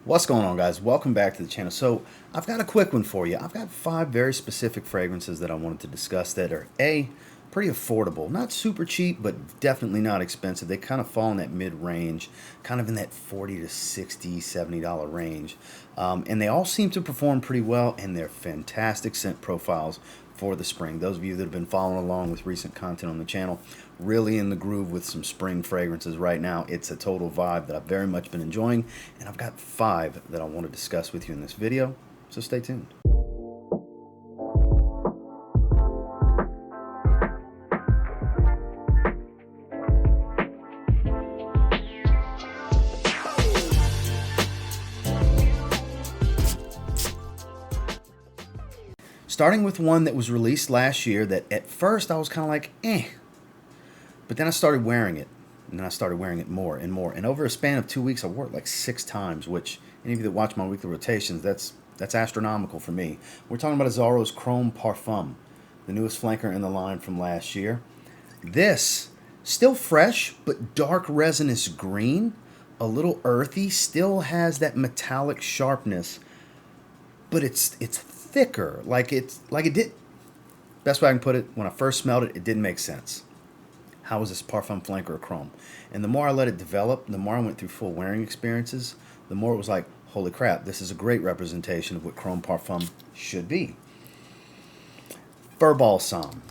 What's going on, guys? Welcome back to the channel. So I've got a quick one for you. I've got 5 very specific fragrances that I wanted to discuss that are pretty affordable, not super cheap, but definitely not expensive. They kind of fall in that mid-range, kind of in that 40 to 60, $70 range. And they all seem to perform pretty well, and they're fantastic scent profiles for the spring. Those of you that have been following along with recent content on the channel, really in the groove with some spring fragrances right now. It's a total vibe that I've very much been enjoying, and I've got 5 that I want to discuss with you in this video, so stay tuned. Starting with one that was released last year that at first I was kind of like, but then I started wearing it, and then I started wearing it more and more. And over a span of 2 weeks, I wore it like 6 times, which any of you that watch my weekly rotations, that's astronomical for me. We're talking about Azzaro's Chrome Parfum, the newest flanker in the line from last year. This, still fresh, but dark resinous green, a little earthy, still has that metallic sharpness, but it's thicker. Like it did. Best way I can put it, when I first smelled it, it didn't make sense. How is this Parfum flanker of chrome? And the more I let it develop, the more I went through full wearing experiences, the more it was like, holy crap, this is a great representation of what Chrome Parfum should be. Fir Balsam.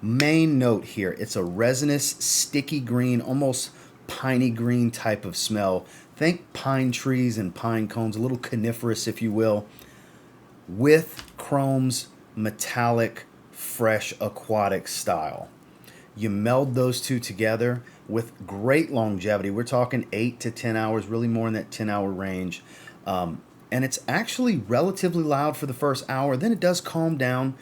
Main note here, it's a resinous, sticky green, almost piney green type of smell. Think pine trees and pine cones, a little coniferous, if you will, with Chrome's metallic, fresh, aquatic style. You meld those two together with great longevity. We're talking 8 to 10 hours, really more in that 10-hour range. And it's actually relatively loud for the first hour. Then it does calm down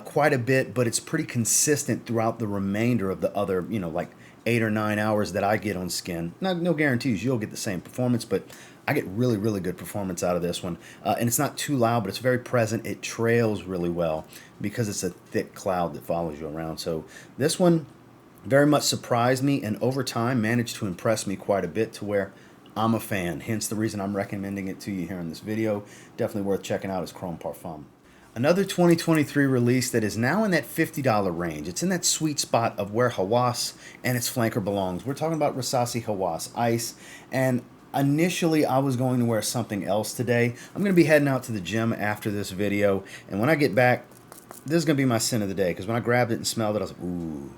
quite a bit, but it's pretty consistent throughout the remainder of the other, like 8 or 9 hours that I get on skin. No guarantees you'll get the same performance, but I get really, really good performance out of this one. And it's not too loud, but it's very present. It trails really well because it's a thick cloud that follows you around. So this one very much surprised me, and over time managed to impress me quite a bit to where I'm a fan. Hence the reason I'm recommending it to you here in this video. Definitely worth checking out is Chrome Parfum. Another 2023 release that is now in that $50 range. It's in that sweet spot of where Hawas and its flanker belongs. We're talking about Rasasi Hawas Ice, and initially I was going to wear something else today. I'm going to be heading out to the gym after this video, and when I get back, this is going to be my scent of the day, because when I grabbed it and smelled it, I was like, ooh,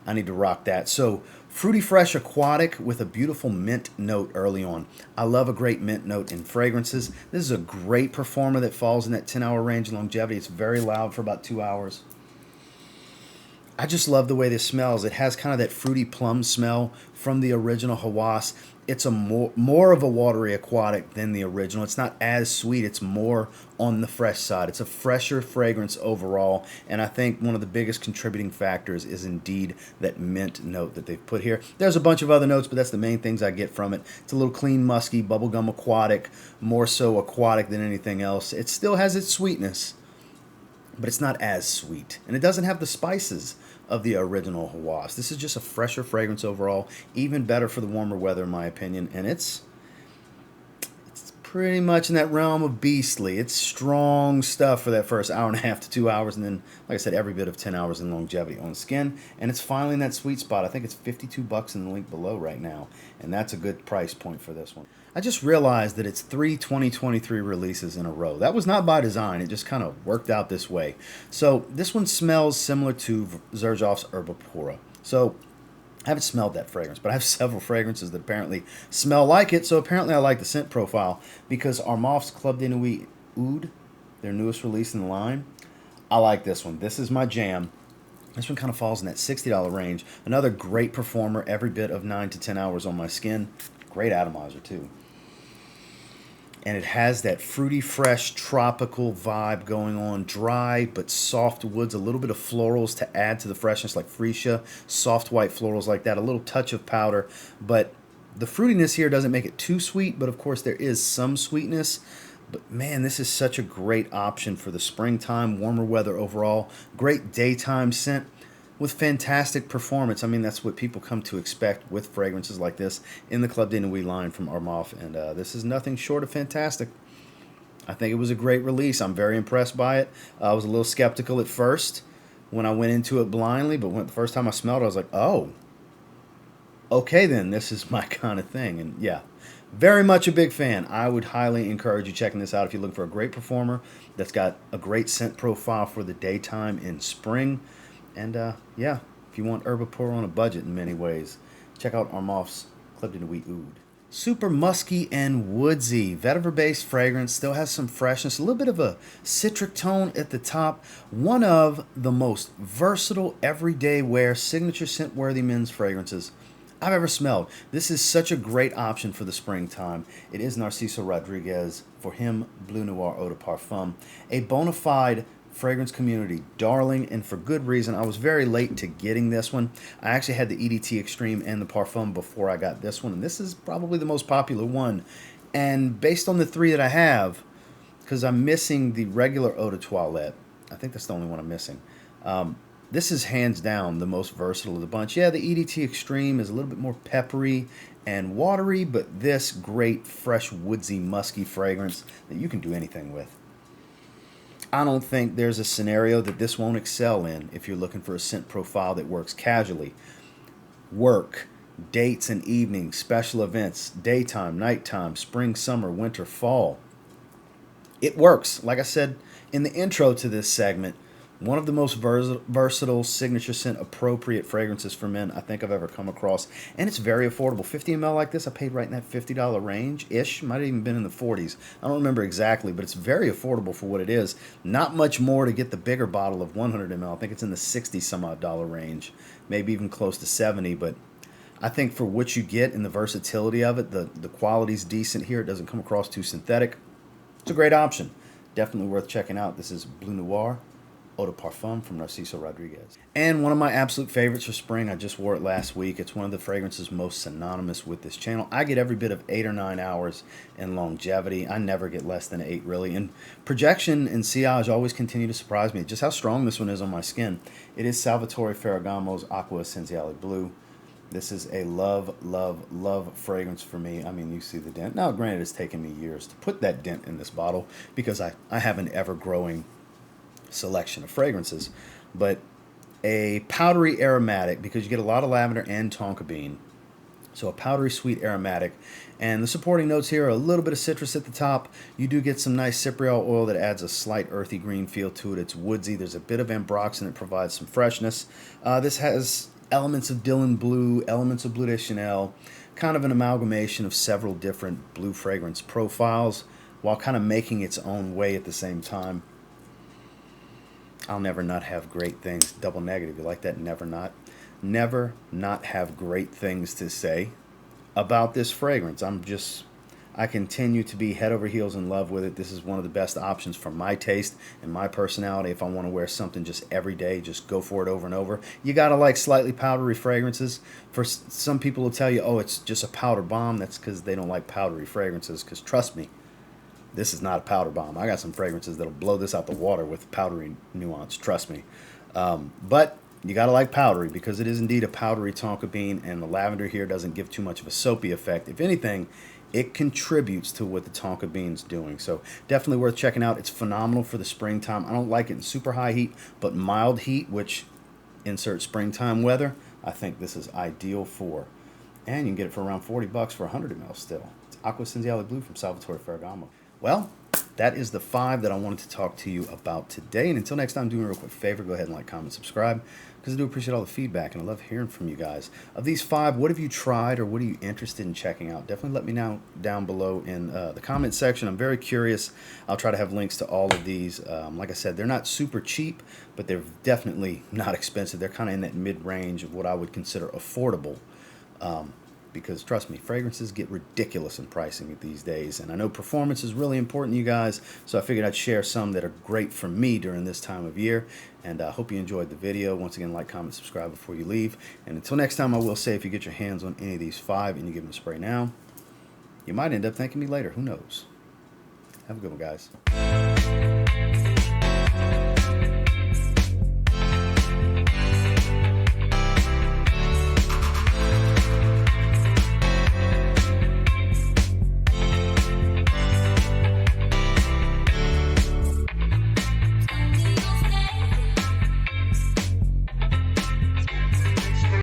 I need to rock that. So fruity fresh aquatic with a beautiful mint note early on. I love a great mint note in fragrances. This is a great performer that falls in that 10-hour range of longevity. It's very loud for about 2 hours. I just love the way this smells. It has kind of that fruity plum smell from the original Hawas. It's a more of a watery aquatic than the original. It's not as sweet. It's more on the fresh side. It's a fresher fragrance overall, and I think one of the biggest contributing factors is indeed that mint note that they've put here. There's a bunch of other notes, but that's the main things I get from it. It's a little clean, musky, bubblegum aquatic, more so aquatic than anything else. It still has its sweetness, but it's not as sweet. And it doesn't have the spices of the original Hawas. This is just a fresher fragrance overall, even better for the warmer weather in my opinion, and it's pretty much in that realm of beastly. It's strong stuff for that first hour and a half to 2 hours, and then, like I said, every bit of 10 hours in longevity on skin, and it's finally in that sweet spot. I think it's $52 in the link below right now, and that's a good price point for this one. I just realized that it's 3 2023 releases in a row. That was not by design. It just kind of worked out this way. So this one smells similar to Xerjoff's Herba Pura. So I haven't smelled that fragrance, but I have several fragrances that apparently smell like it, so apparently I like the scent profile, because Armoff's Club de Nuit Oud, their newest release in the line, I like this one. This is my jam. This one kind of falls in that $60 range. Another great performer, every bit of 9 to 10 hours on my skin. Great atomizer too. And it has that fruity, fresh, tropical vibe going on. Dry, but soft woods. A little bit of florals to add to the freshness, like freesia. Soft white florals like that. A little touch of powder. But the fruitiness here doesn't make it too sweet. But, of course, there is some sweetness. But, man, this is such a great option for the springtime, warmer weather overall. Great daytime scent. with fantastic performance. I mean, that's what people come to expect with fragrances like this in the Club de Nuit line from Armoff, and this is nothing short of fantastic. I think it was a great release. I'm very impressed by it. I was a little skeptical at first when I went into it blindly, but the first time I smelled it, I was like, oh, okay then, this is my kind of thing. And yeah, very much a big fan. I would highly encourage you checking this out if you're looking for a great performer that's got a great scent profile for the daytime in spring. And yeah, if you want herbe pour on a budget in many ways, check out Armoff's Club de Nuit Oud. Super musky and woodsy. Vetiver-based fragrance, still has some freshness, a little bit of a citric tone at the top. One of the most versatile, everyday wear, signature scent-worthy men's fragrances I've ever smelled. This is such a great option for the springtime. It is Narciso Rodriguez, for him, Bleu Noir Eau de Parfum. A bona fide fragrance community darling, and for good reason. I was very late to getting this one. I actually had the EDT Extreme and the Parfum before I got this one, and this is probably the most popular one. And based on the three that I have, because I'm missing the regular Eau de Toilette, I think that's the only one I'm missing. This is hands down the most versatile of the bunch. Yeah, the EDT Extreme is a little bit more peppery and watery, but this great, fresh, woodsy, musky fragrance that you can do anything with. I don't think there's a scenario that this won't excel in if you're looking for a scent profile that works casually. Work, dates and evenings, special events, daytime, nighttime, spring, summer, winter, fall. It works. Like I said in the intro to this segment, one of the most versatile, signature scent appropriate fragrances for men I think I've ever come across. And it's very affordable. 50 ml like this, I paid right in that $50 range-ish. Might have even been in the 40s. I don't remember exactly, but it's very affordable for what it is. Not much more to get the bigger bottle of 100 ml. I think it's in the 60 some odd dollar range. Maybe even close to 70, but I think for what you get and the versatility of it, the quality's decent here. It doesn't come across too synthetic. It's a great option. Definitely worth checking out. This is Bleu Noir Eau de Parfum from Narciso Rodriguez. And one of my absolute favorites for spring, I just wore it last week. It's one of the fragrances most synonymous with this channel. I get every bit of 8 or 9 hours in longevity. I never get less than 8, really. And projection and sillage always continue to surprise me. Just how strong this one is on my skin. It is Salvatore Ferragamo's Acqua Essenziale Bleu. This is a love, love, love fragrance for me. I mean, you see the dent. Now, granted, it's taken me years to put that dent in this bottle because I have an ever-growing selection of fragrances, but a powdery aromatic, because you get a lot of lavender and tonka bean, so a powdery sweet aromatic, and the supporting notes here are a little bit of citrus at the top. You do get some nice cypriol oil that adds a slight earthy green feel to it. It's woodsy. There's a bit of ambroxan that provides some freshness. This has elements of Dylan Blue, elements of Bleu de Chanel, kind of an amalgamation of several different blue fragrance profiles while kind of making its own way at the same time. I'll never not have great things. Double negative. You like that? Never not. Never not have great things to say about this fragrance. I continue to be head over heels in love with it. This is one of the best options for my taste and my personality. If I want to wear something just every day, just go for it over and over. You got to like slightly powdery fragrances. For some people will tell you, oh, it's just a powder bomb. That's because they don't like powdery fragrances. Because trust me, this is not a powder bomb. I got some fragrances that'll blow this out the water with powdery nuance. Trust me. But you got to like powdery because it is indeed a powdery tonka bean, and the lavender here doesn't give too much of a soapy effect. If anything, it contributes to what the tonka bean's doing. So definitely worth checking out. It's phenomenal for the springtime. I don't like it in super high heat, but mild heat, which insert springtime weather, I think this is ideal for. And you can get it for around 40 bucks for 100 ml still. It's Acqua Essenziale Bleu from Salvatore Ferragamo. Well, that is the 5 that I wanted to talk to you about today. And until next time, do me a real quick favor. Go ahead and like, comment, subscribe, because I do appreciate all the feedback, and I love hearing from you guys. Of these 5, what have you tried or what are you interested in checking out? Definitely let me know down below in the comment section. I'm very curious. I'll try to have links to all of these. Like I said, they're not super cheap, but they're definitely not expensive. They're kind of in that mid-range of what I would consider affordable. Because trust me, fragrances get ridiculous in pricing these days. And I know performance is really important to you guys, so I figured I'd share some that are great for me during this time of year. And I hope you enjoyed the video. Once again, like, comment, subscribe before you leave. And until next time, I will say if you get your hands on any of these 5 and you give them a spray now, you might end up thanking me later. Who knows? Have a good one, guys.